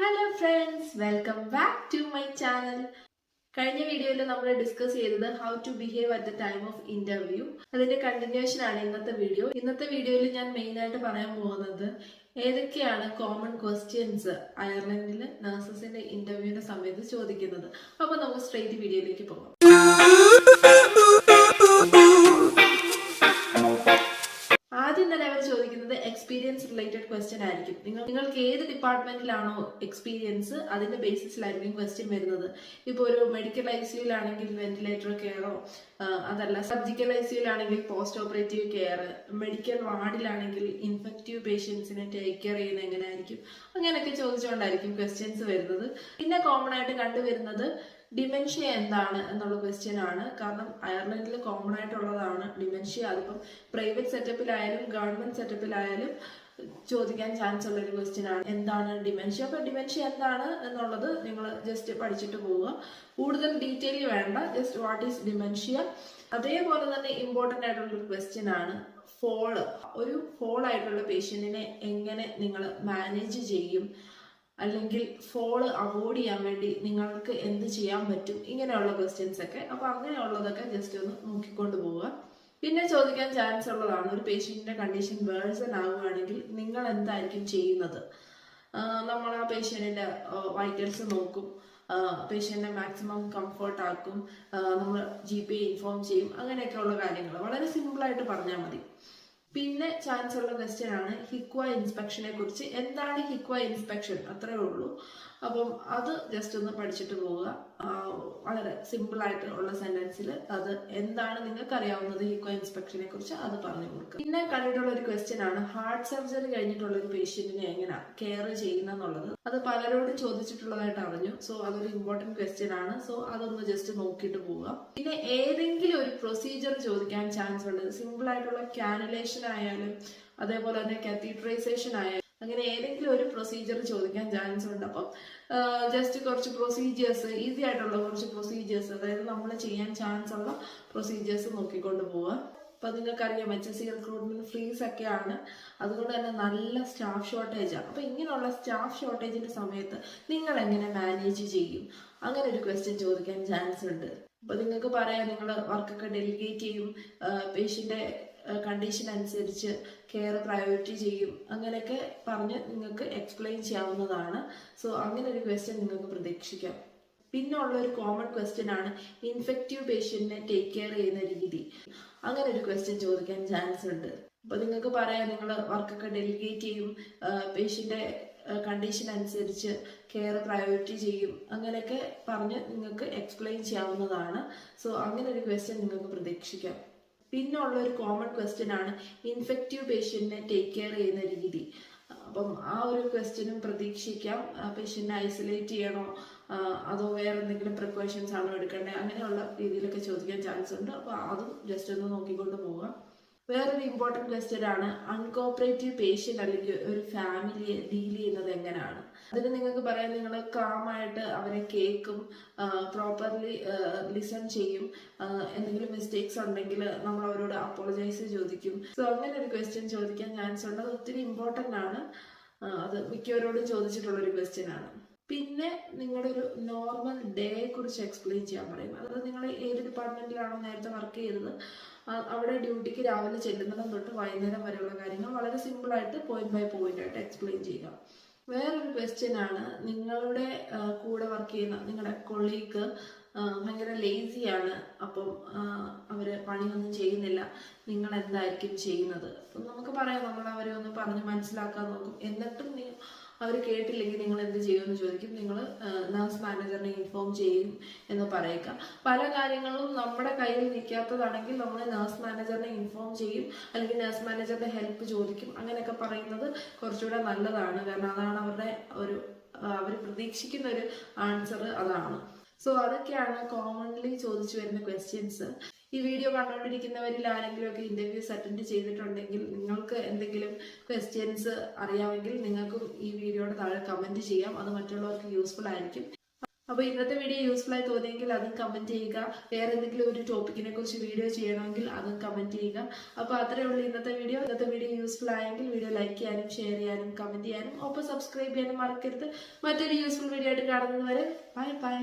Hello friends, welcome back to my channel. കഴിഞ്ഞ വീഡിയോയിൽ നമ്മൾ ഡിസ്കസ് ചെയ്തത് how to behave at the time of interview. അതിന്റെ continuation ആണ് ഇന്നത്തെ വീഡിയോ. ഇന്നത്തെ വീഡിയോയിൽ ഞാൻ മെയിൻ ആയിട്ട് പറയാൻ പോകുന്നത് ഏതൊക്കെയാണ് കോമൺ ക്വസ്റ്റ്യൻസ് അയർലൻഡിൽ നഴ്സസിന്റെ ഇന്റർവ്യൂവിന്റെ സമയത്ത് ചോദിക്കുന്നത്. അപ്പൊ നമുക്ക് സ്ട്രെയിറ്റ് വീഡിയോയിലേക്ക് പോകാം. ആദ്യം തന്നെ അവർ ചോദിക്കുന്നത് എക്സ്പീരിയൻസ് റിലേറ്റഡ് ക്വസ്റ്റ്യൻ ആയിരിക്കും. നിങ്ങൾക്ക് ഏത് ഡിപ്പാർട്ട്മെന്റിലാണോ എക്സ്പീരിയൻസ് അതിന്റെ ബേസിസിലായിരിക്കും ക്വസ്റ്റ്യൻ വരുന്നത്. ഇപ്പോൾ ഒരു മെഡിക്കൽ ഐസിയുലാണെങ്കിൽ വെന്റിലേറ്റർ കെയറോ, അതല്ല സർജിക്കൽ ഐസിയുലാണെങ്കിൽ പോസ്റ്റ് ഓപ്പറേറ്റീവ് കെയർ, മെഡിക്കൽ വാർഡിലാണെങ്കിൽ ഇൻഫെക്റ്റീവ് പേഷ്യൻസിനെ ടേക്ക് കെയർ ചെയ്യുന്നത് എങ്ങനെയായിരിക്കും, അങ്ങനെയൊക്കെ ചോദിച്ചുകൊണ്ടായിരിക്കും ക്വസ്റ്റ്യൻസ് വരുന്നത്. പിന്നെ കോമൺ ആയിട്ട് കണ്ടുവരുന്നത് ഡിമെൻഷ്യ എന്താണ് എന്നുള്ള ക്വസ്റ്റ്യൻ ആണ്. കാരണം അയർലൻഡിൽ കോമൺ ആയിട്ടുള്ളതാണ് ഡിമെൻഷ്യ. അതിപ്പം പ്രൈവറ്റ് സെറ്റപ്പിലായാലും ഗവൺമെന്റ് സെറ്റപ്പിലായാലും ചോദിക്കാൻ ചാൻസ് ഉള്ള ഒരു ക്വസ്റ്റ്യൻ ആണ്, എന്താണ് ഡിമെൻഷ്യ. അപ്പൊ ഡിമെൻഷ്യ എന്താണ് എന്നുള്ളത് നിങ്ങൾ ജസ്റ്റ് പഠിച്ചിട്ട് പോവുക. കൂടുതൽ ഡീറ്റെയിൽ വേണ്ട, ജസ്റ്റ് വാട്ട് ഈസ് ഡിമെൻഷ്യ. അതേപോലെ തന്നെ ഇമ്പോർട്ടൻ്റ് ആയിട്ടുള്ള ഒരു ക്വസ്റ്റ്യൻ ആണ് ഒരു ഫോൾ ആയിട്ടുള്ള പേഷ്യന്റിനെ എങ്ങനെ നിങ്ങൾ മാനേജ് ചെയ്യും, അല്ലെങ്കിൽ ഫോള് അവോയ്ഡ് ചെയ്യാൻ വേണ്ടി നിങ്ങൾക്ക് എന്ത് ചെയ്യാൻ പറ്റും, ഇങ്ങനെയുള്ള ക്വസ്റ്റ്യൻസ് ഒക്കെ. അപ്പൊ അങ്ങനെയുള്ളതൊക്കെ ജസ്റ്റ് ഒന്ന് നോക്കിക്കൊണ്ട് പോവുക. പിന്നെ ചോദിക്കാൻ ചാൻസ് ഉള്ളതാണ് ഒരു പേഷ്യന്റിന്റെ കണ്ടീഷൻ വേഴ്സൺ ആവുകയാണെങ്കിൽ നിങ്ങൾ എന്തായിരിക്കും ചെയ്യുന്നത്. നമ്മൾ ആ പേഷ്യന്റിന്റെ വൈറ്റൽസ് നോക്കും, പേഷ്യന്റിനെ മാക്സിമം കംഫർട്ട് ആക്കും, നമ്മൾ GP ഇൻഫോം ചെയ്യും, അങ്ങനെയൊക്കെയുള്ള കാര്യങ്ങൾ വളരെ സിമ്പിൾ ആയിട്ട് പറഞ്ഞാൽ മതി. പിന്നെ ചാൻസ് ഉള്ള ക്വസ്റ്റ്യൻ ആണ് ഹിക്വ ഇൻസ്പെക്ഷനെ കുറിച്ച്. എന്താണ് ഹിക്വ ഇൻസ്പെക്ഷൻ, അത്രേ ഉള്ളൂ. അപ്പം അത് ജസ്റ്റ് ഒന്ന് പഠിച്ചിട്ട് പോവുക. വളരെ സിമ്പിൾ ആയിട്ട് ഉള്ള സെന്റൻസിൽ അത് എന്താണ് നിങ്ങൾക്ക് അറിയാവുന്നത് ഹിക്വ ഇൻസ്പെക്ഷനെ കുറിച്ച് അത് പറഞ്ഞു കൊടുക്കുക. പിന്നെ കണ്ടിട്ടുള്ള ഒരു ക്വസ്റ്റ്യൻ ആണ് ഹാർട്ട് സർജറി കഴിഞ്ഞിട്ടുള്ള ഒരു പേഷ്യന്റിനെ എങ്ങനെ കെയർ ചെയ്യുന്നുള്ളത്. അത് പലരോടും ചോദിച്ചിട്ടുള്ളതായിട്ട് അറിഞ്ഞു. സോ അതൊരു ഇമ്പോർട്ടന്റ് ക്വസ്റ്റ്യൻ ആണ്. സോ അതൊന്ന് ജസ്റ്റ് നോക്കിയിട്ട് പോവുക. പിന്നെ ഏതെങ്കിലും ഒരു പ്രൊസീജിയർ ചോദിക്കാൻ ചാൻസ് ഉണ്ട്. സിമ്പിൾ ആയിട്ടുള്ള കാനുലേഷൻ ആയാലും അതേപോലെ തന്നെ കാത്തീട്രൈസേഷൻ ആയാലും അങ്ങനെ ഏതെങ്കിലും ഒരു പ്രൊസീജിയർ ചോദിക്കാൻ ചാൻസ് ഉണ്ട്. അപ്പം ജസ്റ്റ് കുറച്ച് പ്രൊസീജിയേഴ്സ്, ഈസി ആയിട്ടുള്ള കുറച്ച് പ്രൊസീജിയേഴ്സ്, അതായത് നമ്മൾ ചെയ്യാൻ ചാൻസ് ഉള്ള പ്രൊസീജിയേഴ്സ് നോക്കിക്കൊണ്ട് പോവുക. അപ്പൊ നിങ്ങൾക്കറിയാം HSC റിക്രൂട്ട്മെന്റ് ഫ്രീസ് ഒക്കെയാണ്, അതുകൊണ്ട് തന്നെ നല്ല സ്റ്റാഫ് ഷോർട്ടേജാണ്. അപ്പൊ ഇങ്ങനെയുള്ള സ്റ്റാഫ് ഷോർട്ടേജിന്റെ സമയത്ത് നിങ്ങൾ എങ്ങനെ മാനേജ് ചെയ്യും, അങ്ങനെ ഒരു ക്വസ്റ്റ്യൻ ചോദിക്കാൻ ചാൻസ് ഉണ്ട്. അപ്പൊ നിങ്ങൾക്ക് പറയാം നിങ്ങൾ വർക്കൊക്കെ ഡെലിഗേറ്റ് ചെയ്യും, പേഷ്യന്റെ കണ്ടീഷൻ അനുസരിച്ച് കെയർ പ്രയോറിറ്റി ചെയ്യും, അങ്ങനെയൊക്കെ പറഞ്ഞ് നിങ്ങൾക്ക് എക്സ്പ്ലെയിൻ ചെയ്യാവുന്നതാണ്. സോ അങ്ങനെ ഒരു ക്വസ്റ്റ്യൻ നിങ്ങൾക്ക് പ്രതീക്ഷിക്കാം. പിന്നെ ഉള്ള ഒരു കോമൺ ക്വസ്റ്റ്യൻ ആണ് ഇൻഫെക്റ്റീവ് പേഷ്യന്റിനെ ടേക്ക് കെയർ ചെയ്യുന്ന രീതി. അങ്ങനെ ഒരു ക്വസ്റ്റ്യൻ ചോദിക്കാൻ ചാൻസ് ഉണ്ട്. അപ്പൊ നിങ്ങൾക്ക് പറയാം നിങ്ങൾ വർക്കൊക്കെ ഡെലിഗേറ്റ് ചെയ്യും, പേഷ്യന്റെ കണ്ടീഷൻ അനുസരിച്ച് കെയർ പ്രയോറിറ്റി ചെയ്യും, അങ്ങനെയൊക്കെ പറഞ്ഞ് നിങ്ങൾക്ക് എക്സ്പ്ലെയിൻ ചെയ്യാവുന്നതാണ്. സോ അങ്ങനെ ഒരു ക്വസ്റ്റ്യൻ നിങ്ങൾക്ക് പ്രതീക്ഷിക്കാം. പിന്നെ ഉള്ള ഒരു കോമൺ ക്വസ്റ്റ്യൻ ആണ് ഇൻഫെക്റ്റീവ് പേഷ്യന്റിനെ ടേക്ക് കെയർ ചെയ്യുന്ന രീതി. അപ്പം ആ ഒരു ക്വസ്റ്റ്യനും പ്രതീക്ഷിക്കാം. പേഷ്യന്റിനെ ഐസൊലേറ്റ് ചെയ്യണോ, അതോ വേറെ എന്തെങ്കിലും പ്രിക്കോഷൻസ് ആണോ എടുക്കേണ്ടത്, അങ്ങനെയുള്ള രീതിയിലൊക്കെ ചോദിക്കാൻ ചാൻസ് ഉണ്ട്. അപ്പൊ അതും ജസ്റ്റ് ഒന്ന് നോക്കിക്കൊണ്ട് പോവുക. വേറൊരു ഇമ്പോർട്ടൻറ്റ് ക്വസ്റ്റ്യൻ ആണ് അൺകോപ്പറേറ്റീവ് പേഷ്യന്റ് അല്ലെങ്കിൽ ഒരു ഫാമിലിയെ ഡീൽ ചെയ്യുന്നത് എങ്ങനെയാണ്. അതിന് നിങ്ങൾക്ക് പറയാം നിങ്ങൾ കാമായിട്ട് അവരെ കേൾക്കും, പ്രോപ്പർലി ലിസൺ ചെയ്യും, എന്തെങ്കിലും മിസ്റ്റേക്സ് ഉണ്ടെങ്കിൽ നമ്മൾ അവരോട് അപ്പോളജൈസ് ചോദിക്കും. സോ അങ്ങനെ ഒരു ക്വസ്റ്റ്യൻ ചോദിക്കാൻ ചാൻസ് ഉണ്ട്. അത് ഒത്തിരി ഇമ്പോർട്ടൻ്റ് ആണ്. അത് മിക്കവരോടും ചോദിച്ചിട്ടുള്ളൊരു ക്വസ്റ്റ്യൻ ആണ്. പിന്നെ നിങ്ങളുടെ ഒരു നോർമൽ ഡേയെ കുറിച്ച് എക്സ്പ്ലെയിൻ ചെയ്യാൻ പറയും. അതായത് നിങ്ങൾ ഏത് ഡിപ്പാർട്ട്മെന്റിലാണോ നേരത്തെ വർക്ക് ചെയ്തത് അവിടെ ഡ്യൂട്ടിക്ക് രാവിലെ ചെല്ലുന്നിടം തൊട്ട് വൈകുന്നേരം വരെയുള്ള കാര്യങ്ങൾ വളരെ സിമ്പിളായിട്ട് പോയിന്റ് ബൈ പോയിന്റ് ആയിട്ട് എക്സ്പ്ലെയിൻ ചെയ്യുക. വേറൊരു ക്വസ്റ്റ്യൻ ആണ് നിങ്ങളുടെ കൂടെ വർക്ക് ചെയ്യുന്ന നിങ്ങളുടെ കൊളീഗ് ഭയങ്കര ലേസിയാണ്, അപ്പം അവര് പണിയൊന്നും ചെയ്യുന്നില്ല, നിങ്ങൾ എന്തായിരിക്കും ചെയ്യുന്നത്. അപ്പം നമുക്ക് പറയാം നമ്മൾ അവരെ ഒന്ന് പറഞ്ഞ് മനസ്സിലാക്കാൻ നോക്കും. എന്നിട്ടും അവർ കേട്ടില്ലെങ്കിൽ നിങ്ങൾ എന്ത് ചെയ്യുമെന്ന് ചോദിക്കും. നിങ്ങൾ നഴ്സ് മാനേജറിനെ ഇൻഫോം ചെയ്യും എന്ന് പറയുക. പല കാര്യങ്ങളും നമ്മുടെ കയ്യിൽ നിൽക്കാത്തതാണെങ്കിൽ നമ്മൾ നഴ്സ് മാനേജറിനെ ഇൻഫോം ചെയ്യും, അല്ലെങ്കിൽ നഴ്സ് മാനേജറിന്റെ ഹെൽപ്പ് ചോദിക്കും. അങ്ങനെയൊക്കെ പറയുന്നത് കുറച്ചുകൂടെ നല്ലതാണ്. കാരണം അതാണ് അവർ പ്രതീക്ഷിക്കുന്ന ഒരു ആൻസർ അതാണ്. സോ അതൊക്കെയാണ് കോമൺലി ചോദിച്ചു വരുന്ന ക്വസ്റ്റ്യൻസ്. ഈ വീഡിയോ കണ്ടുകൊണ്ടിരിക്കുന്നവരിൽ ആരെങ്കിലും ഒക്കെ ഇന്റർവ്യൂസ് അറ്റൻഡ് ചെയ്തിട്ടുണ്ടെങ്കിൽ നിങ്ങൾക്ക് എന്തെങ്കിലും ക്വസ്റ്റ്യൻസ് അറിയാമെങ്കിൽ നിങ്ങൾക്കും ഈ വീഡിയോയുടെ താഴെ കമന്റ് ചെയ്യാം. അത് മറ്റുള്ളവർക്ക് യൂസ്ഫുൾ ആയിരിക്കും. അപ്പോൾ ഇന്നത്തെ വീഡിയോ യൂസ്ഫുൾ ആയി തോന്നിയെങ്കിൽ അതും കമന്റ് ചെയ്യുക. വേറെ എന്തെങ്കിലും ഒരു ടോപ്പിക്കിനെ കുറിച്ച് വീഡിയോ ചെയ്യണമെങ്കിൽ അതും കമന്റ് ചെയ്യുക. അപ്പോൾ അത്രയേ ഉള്ളൂ ഇന്നത്തെ വീഡിയോ. യൂസ്ഫുൾ ആയെങ്കിൽ വീഡിയോ ലൈക്ക് ചെയ്യാനും ഷെയർ ചെയ്യാനും കമന്റ് ചെയ്യാനും ഒപ്പം സബ്സ്ക്രൈബ് ചെയ്യാനും മറക്കരുത്. മറ്റൊരു യൂസ്ഫുൾ വീഡിയോ ആയിട്ട് കാണുന്നത് വരെ ബൈ ബൈ.